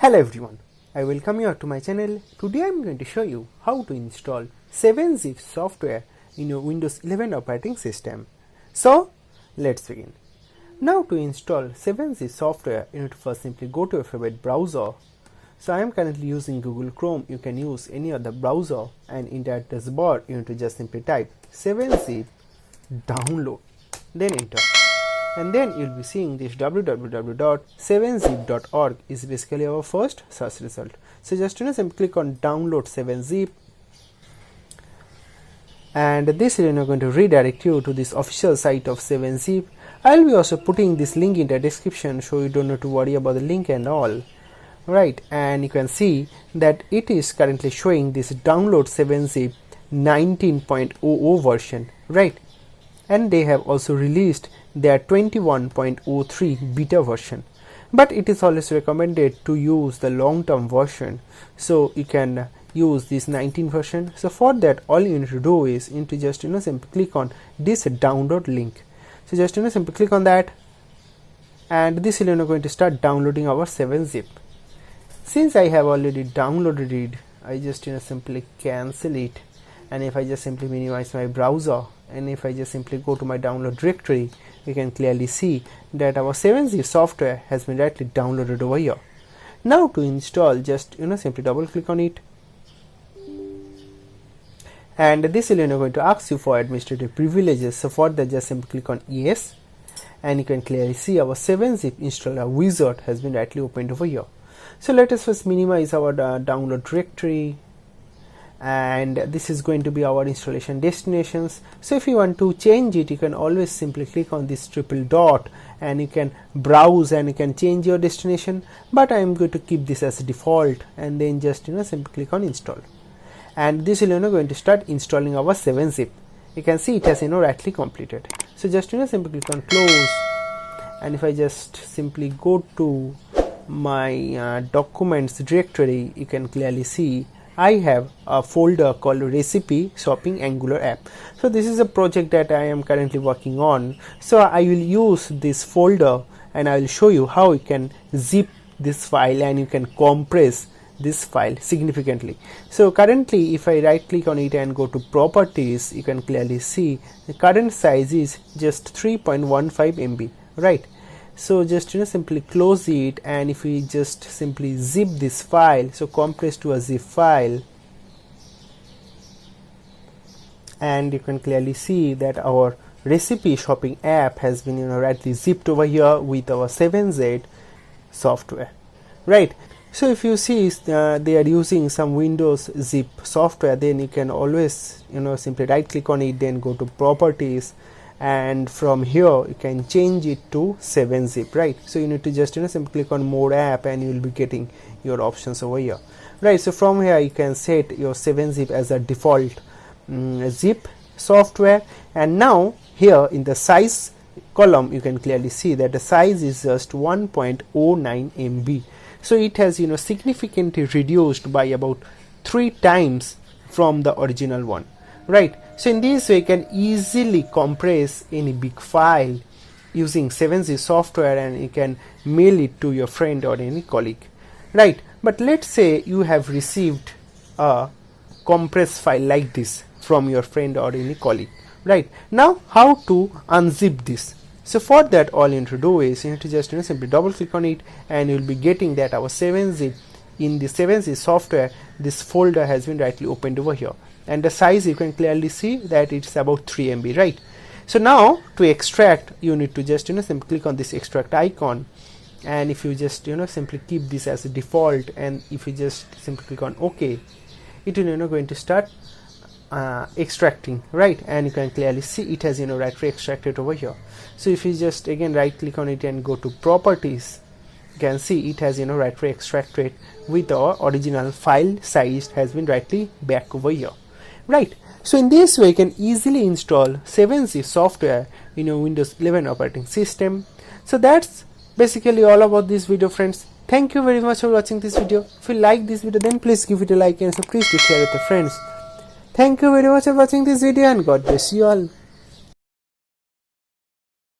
Hello everyone, I welcome you to my channel. Today I am going to show you how to install 7-zip software in your Windows 11 operating system. So let's begin. Now to install 7-zip software, you need to first simply go to your favorite browser. So I am currently using Google Chrome. You can use any other browser, and in that bar you need to just simply type 7-zip download, then enter. And then you'll be seeing this www.7zip.org is basically our first search result. So just simply click on download 7zip, and this is going to redirect you to this official site of 7zip. I'll be also putting this link in the description, so you don't have to worry about the link and all. Right, and you can see that it is currently showing this download 7zip 19.00 version, right? And they have also released their 21.03 beta version, but it is always recommended to use the long-term version, so you can use this 19 version. So for that, all you need to do is you need to just simply click on this download link. So just simply click on that, and this is going to start downloading our 7-zip. Since I have already downloaded it, I just simply cancel it, and if I just simply minimize my browser, and if I just simply go to my download directory, you can clearly see that our 7zip software has been directly downloaded over here. Now to install, just simply double click on it, and this is going to ask you for administrative privileges. So for that, just simply click on yes, and you can clearly see our 7zip installer wizard has been directly opened over here. So let us first minimize our download directory, and this is going to be our installation destinations. So if you want to change it, you can always simply click on this triple dot, and you can browse and you can change your destination, but I am going to keep this as default, and then just simply click on install, and this is going to start installing our 7zip. You can see it has rightly completed. So just simply click on close, and if I just simply go to my documents directory, you can clearly see I have a folder called recipe shopping angular app. So this is a project that I am currently working on. So I will use this folder, and I will show you how you can zip this file and you can compress this file significantly. So currently, if I right click on it and go to properties, you can clearly see the current size is just 3.15 MB, right? So just simply close it, and if we just simply zip this file, so compress to a zip file, and you can clearly see that our recipe shopping app has been rightly zipped over here with our 7Z software, right? So if you see they are using some Windows zip software, then you can always simply right click on it, then go to properties, and from here you can change it to 7zip, right? So you need to just simply click on more app, and you will be getting your options over here, right? So from here you can set your 7zip as a default zip software, and now here in the size column you can clearly see that the size is just 1.09 MB. So it has significantly reduced by about 3 times from the original one, right? So in this way you can easily compress any big file using 7zip software, and you can mail it to your friend or any colleague, right? But let's say you have received a compressed file like this from your friend or any colleague, right? Now how to unzip this? So for that, all you need to do is you need to just simply double click on it, and you will be getting that our 7zip in the 7zip software, this folder has been rightly opened over here, and the size you can clearly see that it's about 3 MB, right? So now to extract, you need to just simply click on this extract icon, and if you just simply keep this as a default, and if you just simply click on OK, it will going to start extracting, right? And you can clearly see it has rightly extracted over here. So if you just again right click on it and go to properties, you can see it has rightly extracted with our original file size has been rightly back over here, right? So in this way you can easily install 7zip software in your Windows 11 operating system. So that's basically all about this video, friends. Thank you very much for watching this video. If you like this video, then please give it a like, and so please do share with your friends. Thank you very much for watching this video, and God bless you all.